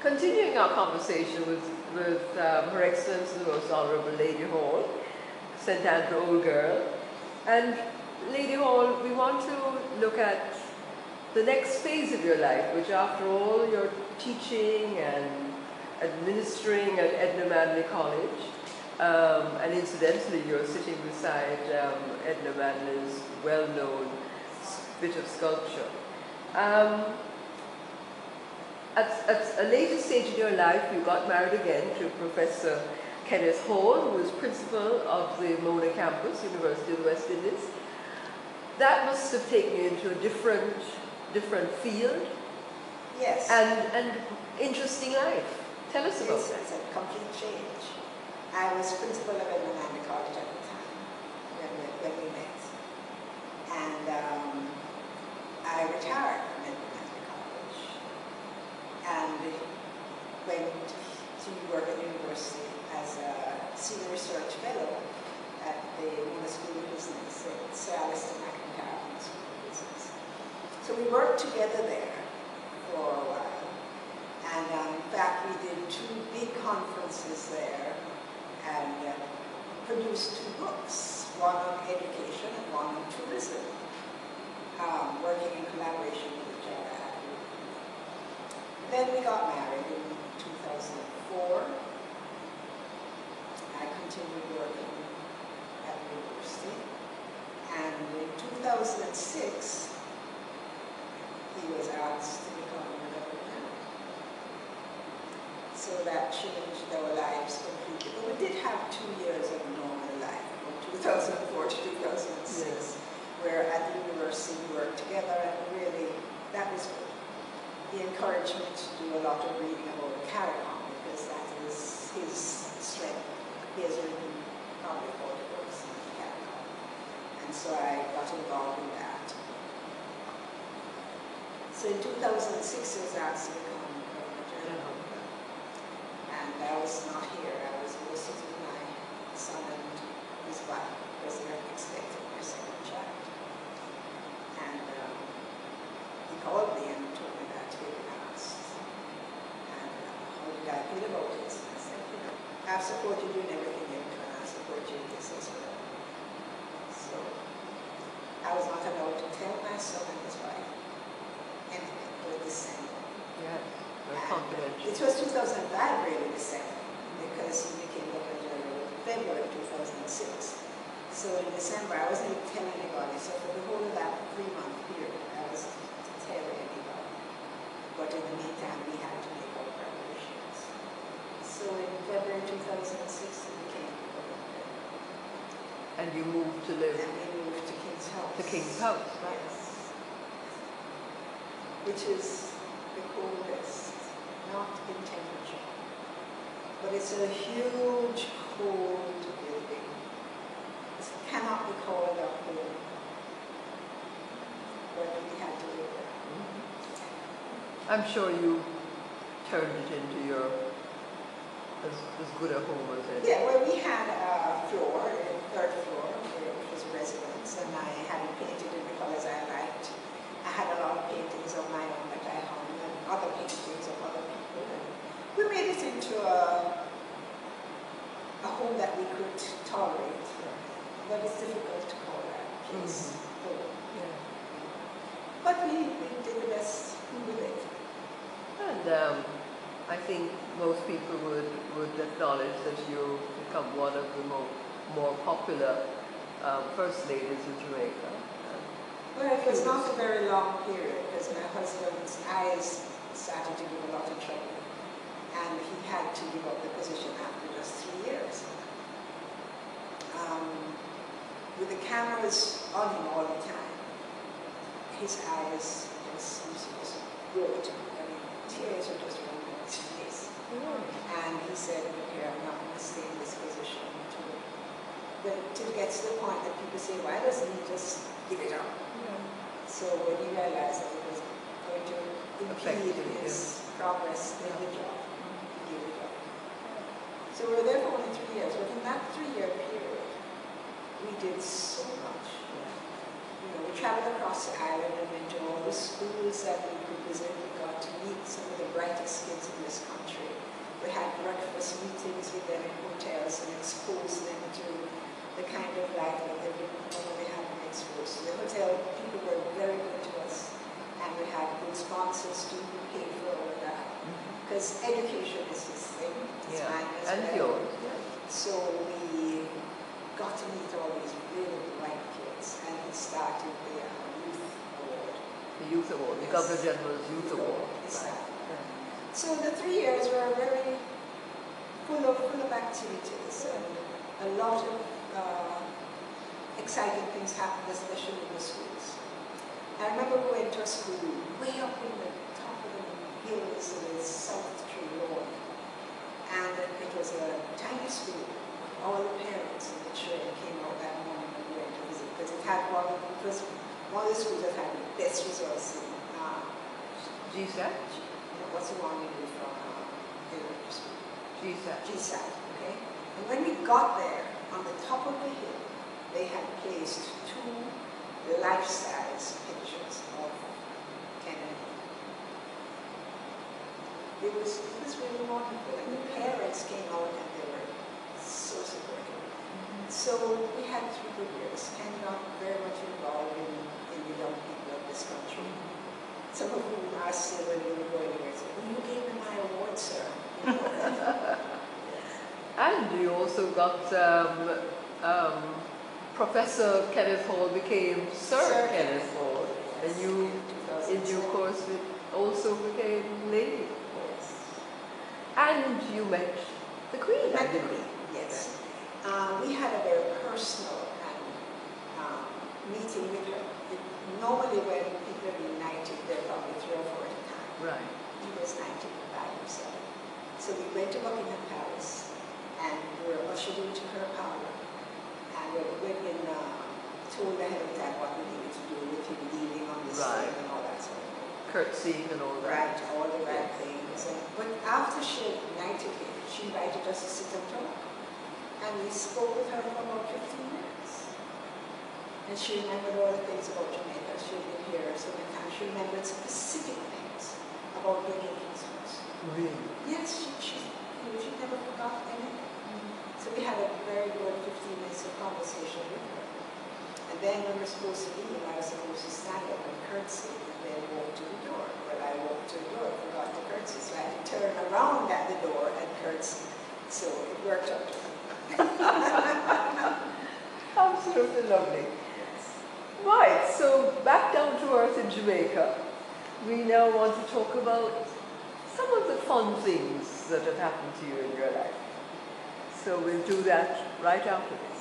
continuing our conversation with Her Excellency the Most Honourable Lady Hall, St Andrew Old Girl. And Lady Hall, we want to look at the next phase of your life, which after all, you're teaching and administering at Edna Manley College. And incidentally, you're sitting beside Edna Manley's well-known bit of sculpture. At a later stage in your life, you got married again to Professor Kenneth Hall, who was principal of the Mona campus, University of the West Indies. That must have taken you into a different field. Yes. And interesting life. Tell us about that. It's a complete change. I was principal of Edna Manley College at the time when we met. And I retired from Edna Manley College and went to work at the university as a senior research fellow at the Mona School of Business, Sir Alistair McIntyre School of Business. So we worked together there for a while. And in fact, we did 2 big conferences there and produced 2 books, one on education and one on tourism, working in collaboration with each other. Then we got married in 2004. I continued working at the university. And in 2006, he was asked to become a governor. So that changed our lives completely. But we did have 2 years of normal life, from 2004 to 2006, yes. Where at the university we worked together, and really, that was good. He encouraged me to do a lot of reading about Caricom, because that is his strength. He has written probably 40 books on Caricom. And so I got involved in that. So in 2006, I was asked to become Governor General. And I was not here. I was visiting my son and his wife, because they were expecting their second child. And he called me and told me that he had been asked. And how did I feel about it? And I said, you know, I support you doing everything you can, and I support you in this as well. So I was not allowed to tell my son and his wife anything but December. Yes, very confidential. It was 2005 really, December, because he became Governor General in February 2006. So in December, I wasn't able to tell anybody. So for the whole of that 3-month period, I was to tell anybody. But in the meantime, we had to make our preparations. So in February 2006, we became Governor General. And you moved to live? And we moved to King's House. To King's House, right. Yes. Which is the coldest, not in temperature. But it's a huge, cold building. It cannot be called a home. But we had to live there. I'm sure you turned it into your as good a home as it. Yeah, well, we had a floor, a 3rd floor, which was residence, and I had it painted in the colors I liked. I had a lot of paintings of my own that I hung, and other paintings of other people. And we made it into a home that we could tolerate. But it's difficult to call that place home. Yeah. But we did the best with it. And I think most people would acknowledge that you become one of the more popular first ladies in Jamaica. Well, it was not a very long period, because my husband's eyes started to give a lot of trouble. And he had to give up the position after just 3 years. With the cameras on him all the time, his eyes just broke. I mean, tears were just running down his face. And he said, okay, I'm not going to stay in this position till it gets to the point that people say, why doesn't he just give it up? So when he realized that it was going to impede his progress in the job, he gave it up. So we were there for only 3 years, but in that 3-year period, we did so much. we traveled across the island and went to all the schools that we could visit. We got to meet some of the brightest kids in this country. We had breakfast meetings with them in hotels and exposed them to the kind of life that they didn't normally have been exposed to. The hotel people were very good to us, and we had good sponsors to pay for all of that. Because education is his thing, it's mine as and well. yours. So we got to meet all these really bright kids, and he started the Youth Award. The Youth Award, the Yes. Governor General's Youth Award. Exactly. Right. So the 3 years were very full of activities, and a lot of exciting things happened, especially in the schools. I remember we went to a school way up in the top of the hills in the South Trelawney, and it was a tiny school. All the parents and the children came out that morning when we went to visit, because it was one of the schools that had the best results in GSAT? what's the one we do from elementary school? GSAT. GSAT, okay? And when we got there, on the top of the hill, they had placed 2 life-size pictures of Kennedy. It was really wonderful, and the parents came out and they were so supportive. So we had 3 good years, and got very much involved in the young people of this country. Some of whom are still when we were going there, said, "Well, you gave me my award, sir." And you also got Professor Kenneth Hall became Sir Kenneth Hall, and you, in due course, also became Lady Hall. And you met the Queen. We met the Queen, yes. We had a very personal meeting with her. Normally when people are being knighted, they're probably 3 or 4 at a time. Right. He was knighted by himself. So we went to Buckingham Palace, and we were ushered into her parlor. And we went in, told ahead of time what we needed to do with him leaving on the stage and all that sort of thing. Curtsying and all that. Right, all the right things. But after she knighted him, she invited us to sit and talk. And we spoke with her for about 15 minutes. And she remembered all the things about Jamaica. She had been here so many times. She remembered specific things about bringing King's Cross. Really? Yes, she never forgot anything. So we had a very good 15 minutes of conversation with her. And then when we were supposed to leave, I was supposed to stand up and curtsy and then walk to the door. But I walked to the door, forgot to curtsy, so I had to turn around at the door and curtsy. So it worked out. Absolutely lovely. Right, so back down to earth in Jamaica. We now want to talk about some of the fun things that have happened to you in your life. So we'll do that right after this.